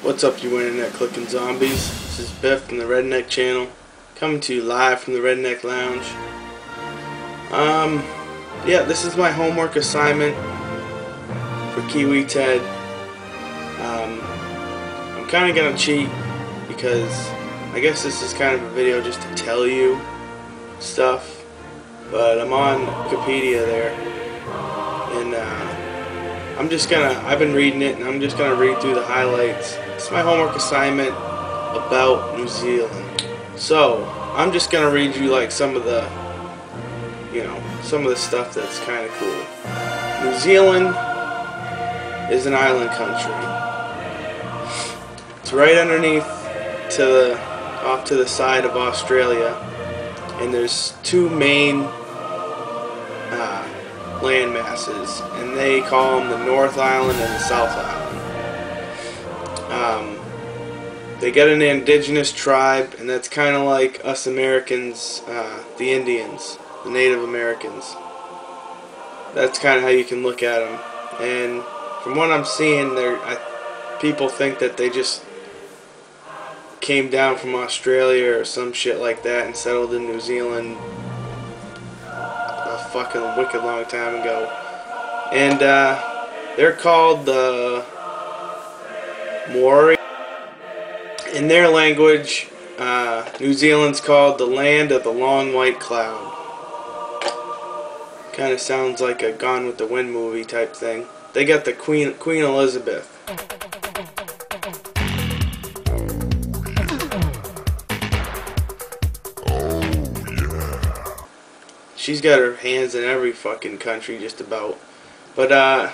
What's up, you internet clicking zombies? This is Biff from the Redneck channel, coming to you live from the Redneck Lounge. Yeah, this is my homework assignment for kiwited. I'm kind of gonna cheat because I guess this is kind of a video just to tell you stuff, but I'm on Wikipedia there, and I've been reading it, and I'm just gonna read through the highlights. It's my homework assignment about New Zealand. So I'm just gonna read you like some of the stuff that's kind of cool. New Zealand is an island country. It's right underneath off to the side of Australia, and there's two main land masses, and they call them the North Island and the South Island. They got an indigenous tribe, and that's kind of like us Americans, the Indians, the Native Americans. That's kind of how you can look at them. And from what I'm seeing, people think that they just came down from Australia or some shit like that and settled in New Zealand a fucking wicked long time ago. And they're called the Maori. In their language, New Zealand's called the land of the long white cloud. Kind of sounds like a Gone with the Wind movie type thing. They got the Queen Elizabeth. She's got her hands in every fucking country just about. But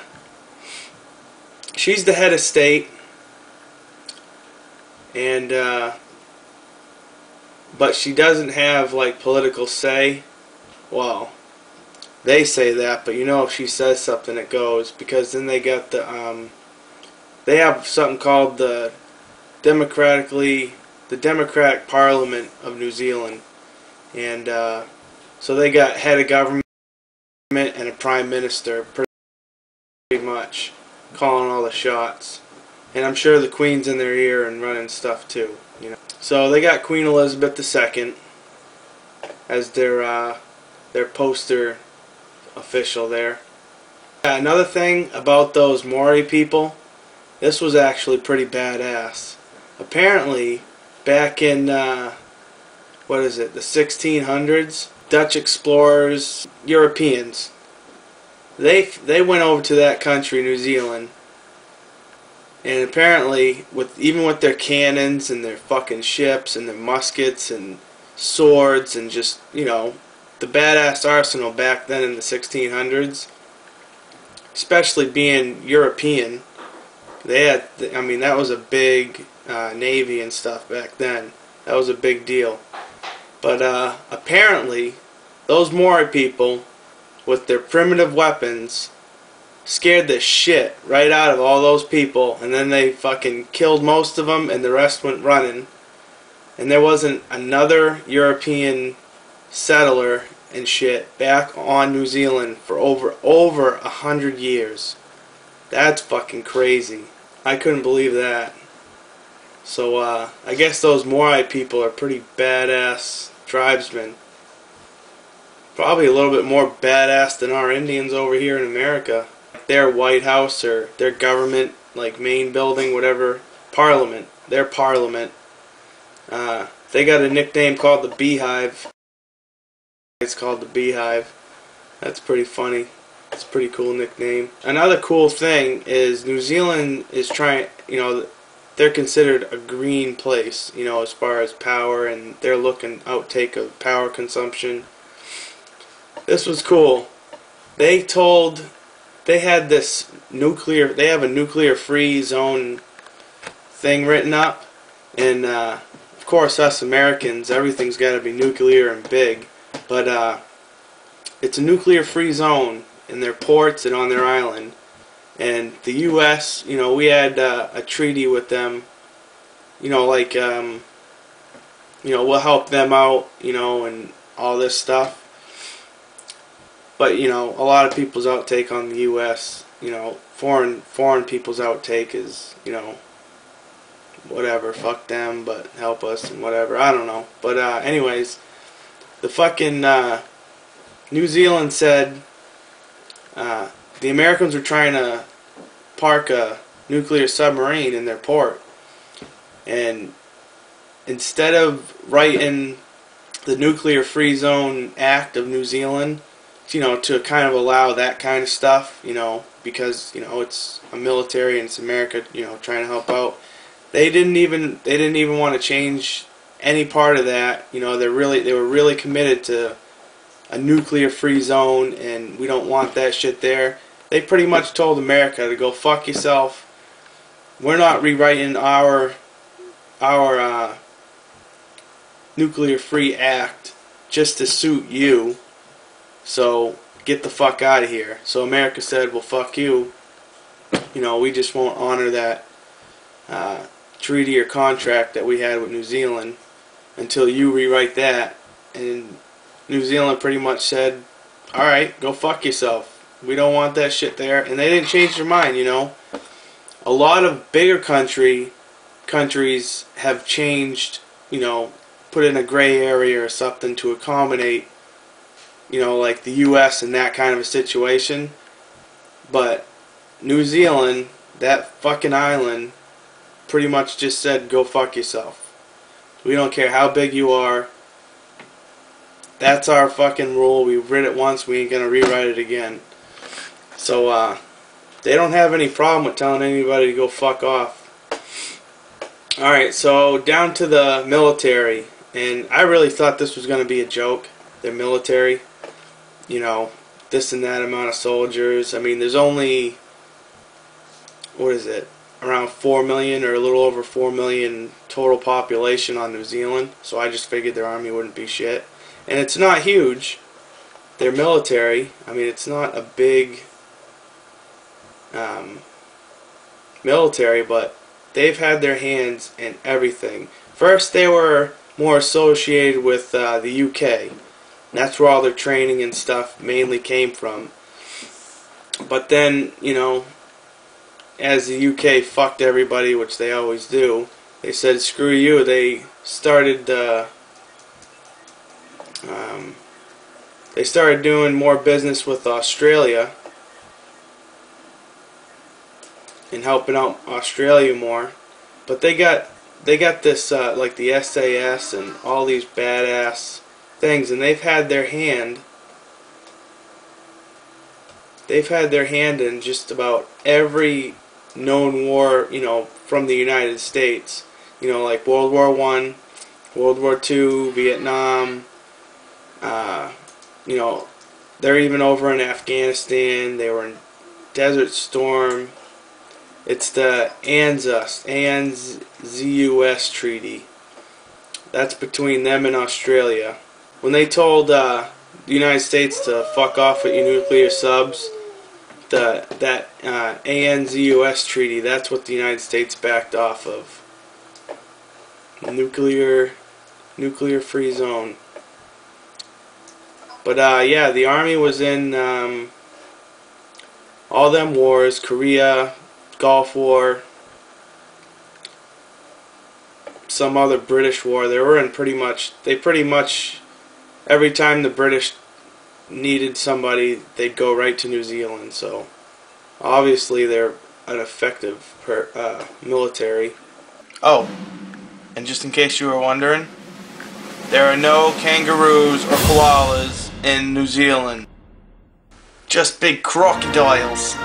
she's the head of state. And but she doesn't have like political say. Well, they say that, but you know, if she says something it goes, because then they got they have something called the Democratic Parliament of New Zealand. And so they got head of government and a prime minister, pretty much calling all the shots. And I'm sure the Queen's in their ear and running stuff too, you know. So they got Queen Elizabeth II as their poster official there. Another thing about those Maori people, this was actually pretty badass. Apparently, back in the 1600s, Dutch explorers, Europeans, they went over to that country, New Zealand. And apparently, even with their cannons and their fucking ships and their muskets and swords and just, you know, the badass arsenal back then in the 1600s, especially being European, they had, I mean, that was a big navy and stuff back then. That was a big deal. But apparently, those Maori people, with their primitive weapons, scared the shit right out of all those people, and then they fucking killed most of them, and the rest went running. And there wasn't another European settler and shit back on New Zealand for over 100 years. That's fucking crazy. I couldn't believe that. So I guess those Maori people are pretty badass tribesmen. Probably a little bit more badass than our Indians over here in America. Their White House or their government, like main building, whatever, Parliament, their Parliament, they got a nickname called the Beehive. It's called the Beehive. That's pretty funny. It's a pretty cool nickname. Another cool thing is New Zealand is trying, you know, they're considered a green place, you know, as far as power, and they're looking outtake of power consumption. This was cool. They had this they have a nuclear free zone thing written up, and of course us Americans, everything's got to be nuclear and big, but it's a nuclear free zone in their ports and on their island. And the U.S., you know, we had a treaty with them, you know, like you know, we'll help them out, you know, and all this stuff. But, you know, a lot of people's outtake on the U.S., you know, foreign people's outtake is, you know, whatever, fuck them, but help us and whatever. I don't know. But anyways, the fucking New Zealand said the Americans were trying to park a nuclear submarine in their port, and instead of writing the Nuclear Free Zone Act of New Zealand, to kind of allow that kind of stuff, because it's a military and it's America, trying to help out. They didn't even want to change any part of that. They were really committed to a nuclear free zone, and we don't want that shit there. They pretty much told America to go fuck yourself. We're not rewriting our nuclear free act just to suit you. So get the fuck out of here. So America said, well, fuck you. We just won't honor that treaty or contract that we had with New Zealand until you rewrite that. And New Zealand pretty much said, alright, go fuck yourself. We don't want that shit there. And they didn't change their mind, A lot of bigger countries have changed, put in a gray area or something to accommodate, like the U.S. in that kind of a situation. But New Zealand, that fucking island, pretty much just said, go fuck yourself. We don't care how big you are. That's our fucking rule. We've read it once. We ain't gonna rewrite it again. So, they don't have any problem with telling anybody to go fuck off. Alright, so down to the military. And I really thought this was going to be a joke. Their military. This and that amount of soldiers. I mean, there's only, what is it? Around 4 million or a little over 4 million total population on New Zealand. So I just figured their army wouldn't be shit. And it's not huge. Their military, I mean, it's not a big military, but they've had their hands in everything. First, they were more associated with the UK. That's where all their training and stuff mainly came from. But then, as the UK fucked everybody, which they always do, they said, screw you. They started doing more business with Australia and helping out Australia more. But they got this like the SAS and all these badass things, and they've had their hand in just about every known war, from the United States. Like World War I, World War II, Vietnam. They're even over in Afghanistan. They were in Desert Storm. It's the ANZUS treaty. That's between them and Australia. When they told the United States to fuck off with your nuclear subs, that ANZUS treaty, that's what the United States backed off of. Nuclear free zone. But yeah, the army was in all them wars, Korea, Gulf War, some other British war. They were in pretty much every time the British needed somebody, they'd go right to New Zealand. So obviously they're an effective military. Oh, and just in case you were wondering, there are no kangaroos or koalas in New Zealand. Just big crocodiles.